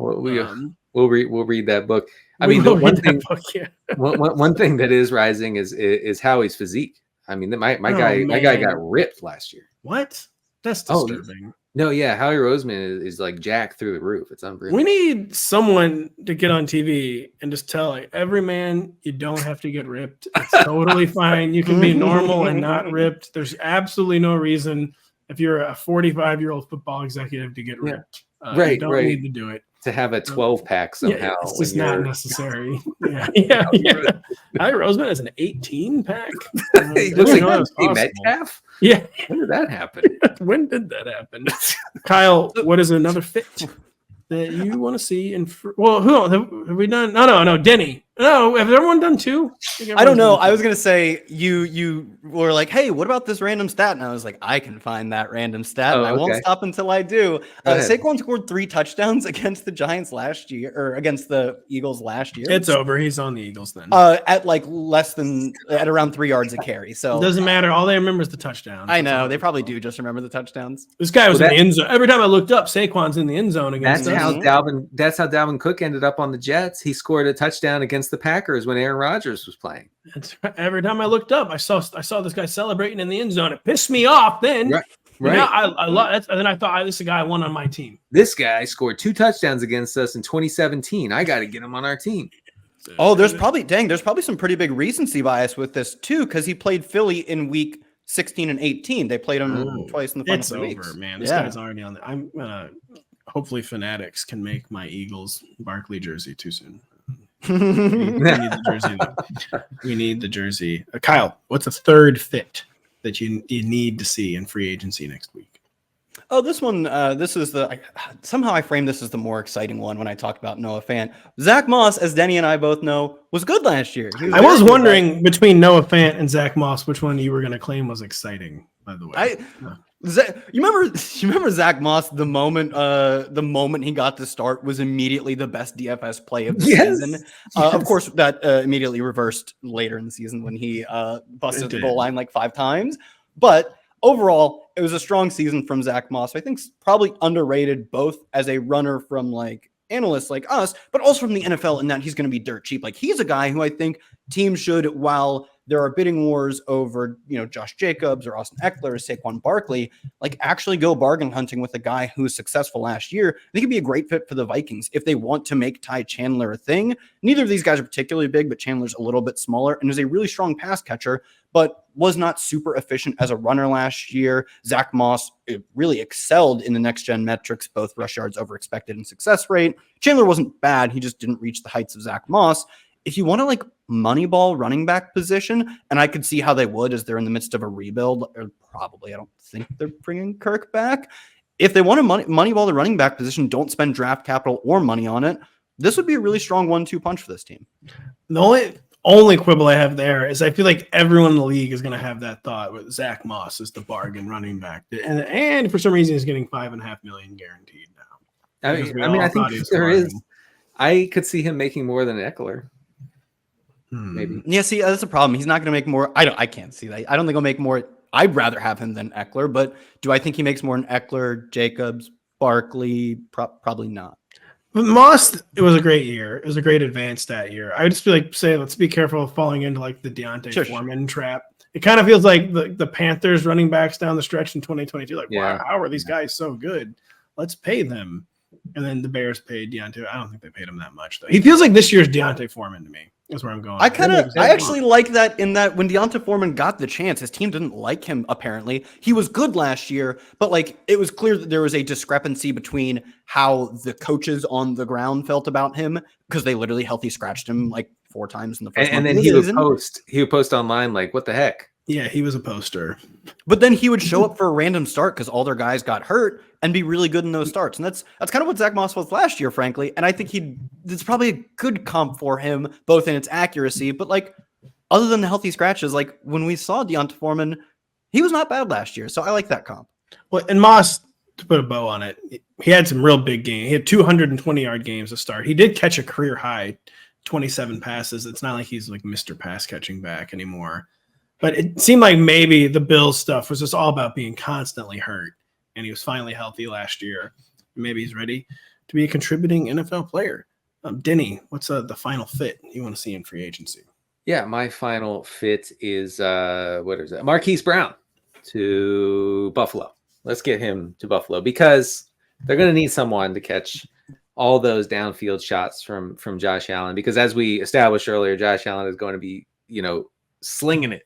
we'll read that book. I mean, one thing that is rising is Howie's physique. I mean, my guy got ripped last year. What? That's disturbing. No, yeah, Howie Roseman is like jacked through the roof. It's unreal. We need someone to get on TV and just tell every man you don't have to get ripped. It's totally fine. You can be normal and not ripped. There's absolutely no reason if you're a 45-year-old football executive to get ripped. You don't need to do it. To have a 12-pack somehow. It's just not necessary. Yeah. Howie Roseman has an 18-pack. He looks like Metcalf. Yeah. When did that happen? When did that happen? Kyle, what is another fit that you want to see? Who have we done? No, Denny. No, have everyone done two? I don't know. I was gonna say you were like, hey, what about this random stat? And I was like, I can find that random stat, and I won't stop until I do. Saquon scored 3 touchdowns against the Giants last year, or against the Eagles last year. It's over. He's on the Eagles then. At around 3 yards a carry. So it doesn't matter. All they remember is the touchdown. I know they probably do just remember the touchdowns. This guy was in the end zone. Every time I looked up, Saquon's in the end zone against That's how Dalvin Cook ended up on the Jets. He scored a touchdown against the Packers when Aaron Rodgers was playing. Every time I looked up, I saw this guy celebrating in the end zone. It pissed me off then. Right. I love it. And then I thought, this is a guy I want on my team. This guy scored 2 touchdowns against us in 2017. I got to get him on our team. Oh, there's probably some pretty big recency bias with this too, because he played Philly in week 16 and 18. They played him twice in the final 2 weeks. Man. This guy's already on there. I'm gonna hopefully Fanatics can make my Eagles Barkley jersey too soon. we need the jersey. We need the jersey. Kyle, what's a third fit that you need to see in free agency next week? Oh, this one. Somehow I framed this as the more exciting one when I talked about Noah Fant. Zach Moss, as Denny and I both know, was good last year. I was wondering between Noah Fant and Zach Moss, which one you were going to claim was exciting. By the way, you remember Zach Moss? The moment he got to start was immediately the best DFS play of the season. Of course, that immediately reversed later in the season when he busted the goal line like 5 times. But overall, it was a strong season from Zach Moss. I think probably underrated both as a runner from like analysts like us, but also from the NFL in that he's going to be dirt cheap. Like he's a guy who I think teams should, while there are bidding wars over, Josh Jacobs or Austin Ekeler or Saquon Barkley, like actually go bargain hunting with a guy who was successful last year. They could be a great fit for the Vikings if they want to make Ty Chandler a thing. Neither of these guys are particularly big, but Chandler's a little bit smaller and is a really strong pass catcher, but was not super efficient as a runner last year. Zach Moss really excelled in the next-gen metrics, both rush yards over expected and success rate. Chandler wasn't bad. He just didn't reach the heights of Zach Moss. If you want to like moneyball running back position, and I could see how they would as they're in the midst of a rebuild, or probably, I don't think they're bringing Kirk back. If they want to moneyball the running back position, don't spend draft capital or money on it. This would be a really strong 1-2 punch for this team. The only quibble I have there is I feel like everyone in the league is going to have that thought with Zach Moss as the bargain running back. And for some reason, he's getting $5.5 million guaranteed now. I think there is. I could see him making more than Ekeler. Maybe. Yeah, see, that's a problem. He's not going to make more. I can't see that. I don't think he'll make more. I'd rather have him than Ekeler, but do I think he makes more than Ekeler, Jacobs, Barkley? Probably not. But Moss, it was a great year. It was a great advance that year. I would just let's be careful of falling into like the Deontay Foreman trap. It kind of feels like the Panthers running backs down the stretch in 2022. Like, wow, how are these guys so good? Let's pay them. And then the Bears paid Deontay. I don't think they paid him that much, though. He feels like this year's Deontay Foreman to me. That's where I'm going. I actually like that in that when Deontay Foreman got the chance, his team didn't like him, apparently. He was good last year, but like it was clear that there was a discrepancy between how the coaches on the ground felt about him, because they literally healthy scratched him like 4 times in the first and then he would post online like, what the heck? Yeah, he was a poster. But then he would show up for a random start because all their guys got hurt and be really good in those starts. And that's kind of what Zach Moss was last year, frankly. And I think it's probably a good comp for him, both in its accuracy, but like other than the healthy scratches, like when we saw Deontay Foreman, he was not bad last year. So I like that comp. Well, and Moss, to put a bow on it, he had some real big games. He had 220-yard games to start. He did catch a career high 27 passes. It's not like he's like Mr. Pass catching back anymore. But it seemed like maybe the Bills stuff was just all about being constantly hurt. And he was finally healthy last year. Maybe he's ready to be a contributing NFL player. Denny, what's the final fit you want to see in free agency? Yeah, my final fit is, what is it? Marquise Brown to Buffalo. Let's get him to Buffalo because they're going to need someone to catch all those downfield shots from Josh Allen. Because as we established earlier, Josh Allen is going to be, slinging it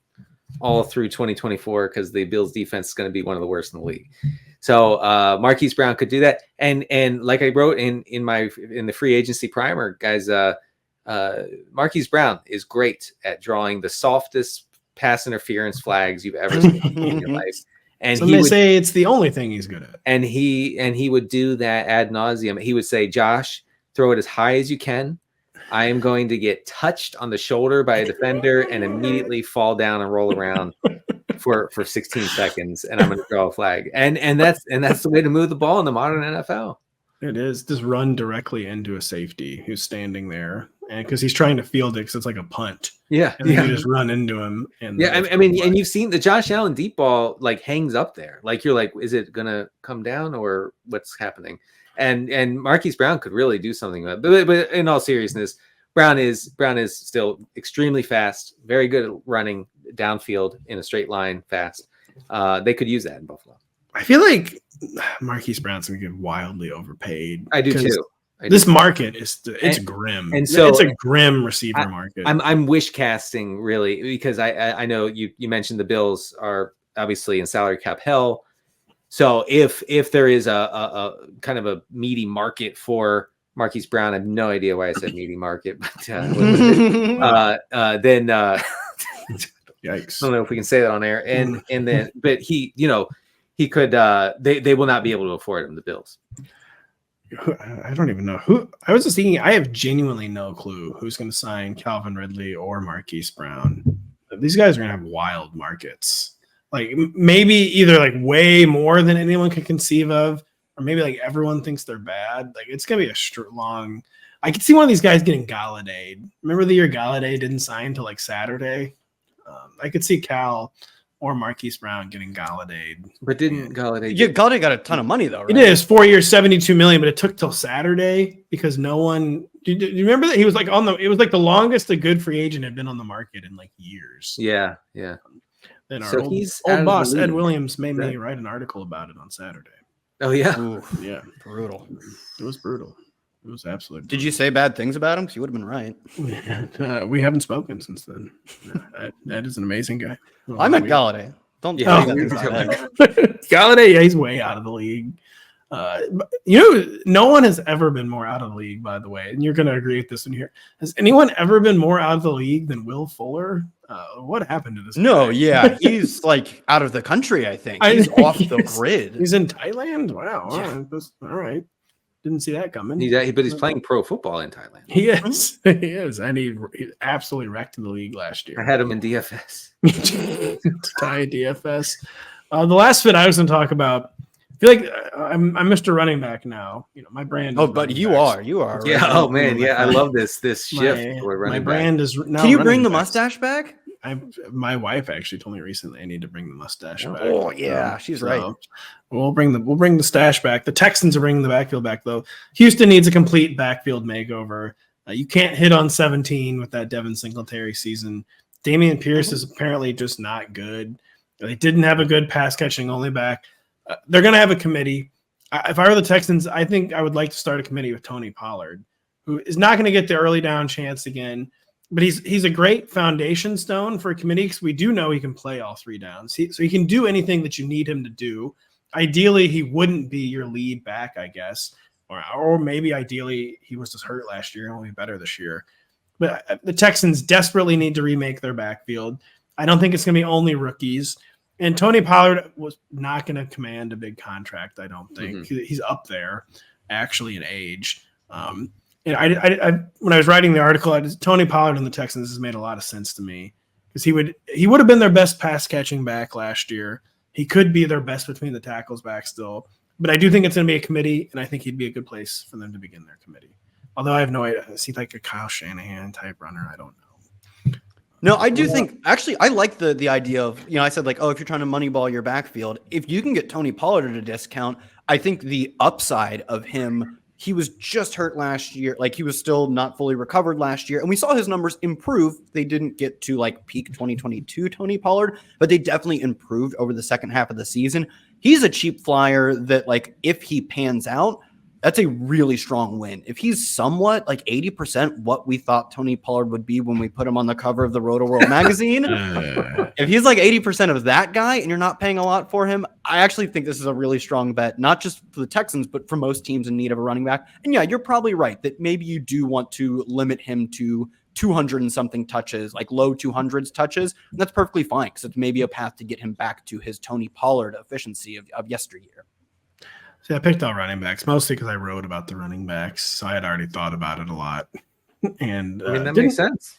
all through 2024 because the Bills defense is going to be one of the worst in the league. So Marquise Brown could do that. And like I wrote in the free agency primer, guys, Marquise Brown is great at drawing the softest pass interference flags you've ever seen in your life. And some may say it's the only thing he's good at. And he would do that ad nauseum. He would say, Josh, throw it as high as you can. I am going to get touched on the shoulder by a defender and immediately fall down and roll around for 16 seconds, and I'm going to draw a flag. And that's the way to move the ball in the modern NFL. It is. Just run directly into a safety who's standing there, and because he's trying to field it because it's like a punt. Yeah, and then you just run into him. And I mean, and you've seen the Josh Allen deep ball like hangs up there. Like you're like, is it going to come down or what's happening? And Marquise Brown could really do something with it. But in all seriousness, Brown is still extremely fast, very good at running downfield in a straight line fast. They could use that in Buffalo. I feel like Marquise Brown's going to get wildly overpaid. I do too. This market is grim. And so it's a grim receiver market. I'm wish casting really because I know you mentioned the Bills are obviously in salary cap hell. So if there is a kind of a meaty market for Marquise Brown, I have no idea why I said meaty market, but then yikes. I don't know if we can say that on air. And then, but he could. They will not be able to afford him. The Bills. I don't even know who. I was just thinking. I have genuinely no clue who's going to sign Calvin Ridley or Marquise Brown. These guys are going to have wild markets. Like maybe either like way more than anyone could conceive of, or maybe like everyone thinks they're bad. Like it's gonna be a long. I could see one of these guys getting Galladay. Remember the year Galladay didn't sign till like Saturday? I could see Cal or Marquise Brown getting Galladay. But didn't Galladay? Galladay got a ton of money though, right? It is 4 years, $72 million, but it took till Saturday because no one. Do you remember that he was like on the? It was like the longest a good free agent had been on the market in like years. Yeah. Then our So old he's out of the boss league. Ed Williams made me write an article about it on Saturday. Oh yeah. Ooh, Yeah, brutal. it was brutal. It was absolutely. Did you say bad things about him? Because you would have been right. We haven't spoken since then. That is an amazing guy. I meant Galladay. Don't Yeah, tell we me were that. Galladay, yeah, he's way out of the league. No one has ever been more out of the league, by the way, and you're going to agree with this one here. Has anyone ever been more out of the league than Will Fuller? What happened to this No, guy? yeah, he's like out of the country. I think he's off the grid. He's in Thailand. Wow. Yeah. All right. Didn't see that coming. But he's playing pro football in Thailand. He is. He is. And he absolutely wrecked the league last year. I had him in DFS. Thai DFS. The last fit I was going to talk about, I feel like I'm Mr. Running Back now. My brand. Oh, but you are. Yeah. Oh man. Yeah. I love this shift. My brand is now. Can you bring the running backs. mustache back? My wife actually told me recently I need to bring the mustache back. Oh yeah, she's right. We'll bring the stash back. The Texans are bringing the backfield back though. Houston needs a complete backfield makeover. You can't hit on 17 with that Devin Singletary season. Damian Pierce is apparently just not good. They didn't have a good pass catching only back. They're going to have a committee. If I were the Texans, I think I would like to start a committee with Tony Pollard, who is not going to get the early down chance again. But he's a great foundation stone for a committee because we do know he can play all three downs. So he can do anything that you need him to do. Ideally, he wouldn't be your lead back, I guess. Or maybe ideally he was just hurt last year and will be better this year. But the Texans desperately need to remake their backfield. I don't think it's going to be only rookies. And Tony Pollard was not going to command a big contract, I don't think. Mm-hmm. He's up there, actually, in age. And I when I was writing the article, Tony Pollard and the Texans has made a lot of sense to me because he would have been their best pass catching back last year. He could be their best between the tackles back still, but I do think it's going to be a committee, and I think he'd be a good place for them to begin their committee. Although I have no idea, is he like a Kyle Shanahan type runner? I don't know. No, I do think actually I like the idea of I said like if you're trying to moneyball your backfield, if you can get Tony Pollard at a discount, I think the upside of him. He was just hurt last year. Like he was still not fully recovered last year. And we saw his numbers improve. They didn't get to like peak 2022 Tony Pollard, but they definitely improved over the second half of the season. He's a cheap flyer that like, if he pans out, that's a really strong win. If he's somewhat like 80% what we thought Tony Pollard would be when we put him on the cover of the Rotoworld magazine, if he's like 80% of that guy and you're not paying a lot for him, I actually think this is a really strong bet, not just for the Texans, but for most teams in need of a running back. And yeah, you're probably right that maybe you do want to limit him to 200 and something touches, like low 200s touches. And that's perfectly fine because it's maybe a path to get him back to his Tony Pollard efficiency of yesteryear. See, I picked out running backs mostly because I wrote about the running backs, so I had already thought about it a lot. And I mean, that makes sense.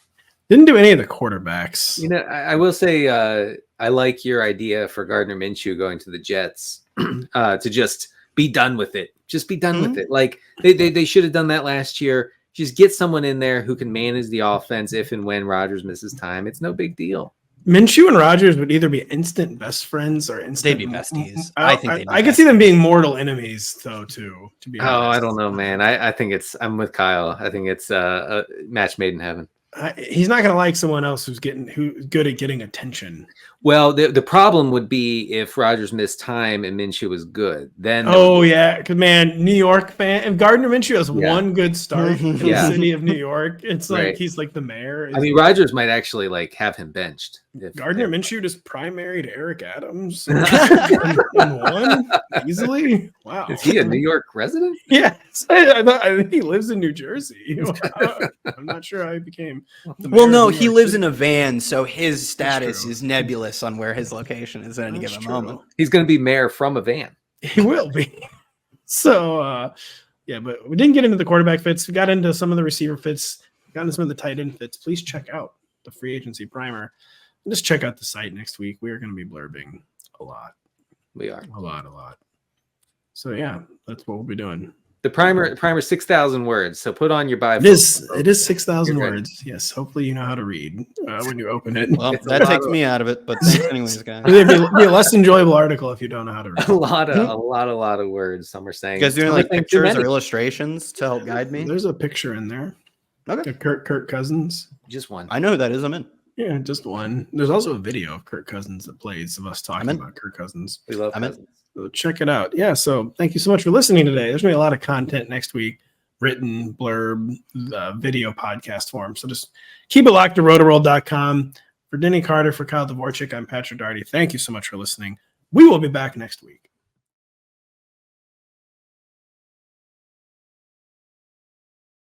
Didn't do any of the quarterbacks. I will say I like your idea for Gardner Minshew going to the Jets to just be done with it. Just be done with it. Like they should have done that last year. Just get someone in there who can manage the offense if and when Rodgers misses time. It's no big deal. Minshew and Rodgers would either be instant best friends or instant. They'd be besties. I could see them being mortal enemies, though. To be honest. I don't know, man. I think I'm with Kyle. I think it's a match made in heaven. He's not going to like someone else who's good at getting attention. Well, the problem would be if Rodgers missed time and Minshew was good. Then because New York fan. If Gardner Minshew has one good start in the city of New York, it's like he's like the mayor. I mean, Rodgers might actually like have him benched. Gardner Minshew just primaried Eric Adams and won easily. Wow, is he a New York resident? Yes, I think he lives in New Jersey. I'm not sure how he became. Well, no, he lives in a van, so his status is nebulous on where his location is at any given moment. He's going to be mayor from a van. He will be. So, but we didn't get into the quarterback fits. We got into some of the receiver fits, got into some of the tight end fits. Please check out the free agency primer. And just check out the site next week. We are going to be blurbing a lot. We are. A lot. So, yeah, that's what we'll be doing. The primer 6,000 words. So put on your Bible. It is 6,000 You're good. words. Yes. Hopefully you know how to read when you open it. Well, It's a that lot takes of- me out of it, but thanks anyways, guys. It'd be a less enjoyable article if you don't know how to read. A lot of words. Some are saying. You guys doing some are like saying too pictures or many. illustrations to help guide me? There's a picture in there. Okay. Kirk Cousins. Just one. I know who that is. I'm in. Yeah, just one. There's also a video of Kirk Cousins that plays of us talking I'm in. about Kirk Cousins. We love I'm in. Cousins. So check it out. Yeah, so thank you so much for listening today. There's going to be a lot of content next week, written, blurb, video podcast form. So just keep it locked to rotoworld.com. For Denny Carter, for Kyle Dvorchak, I'm Patrick Daugherty. Thank you so much for listening. We will be back next week.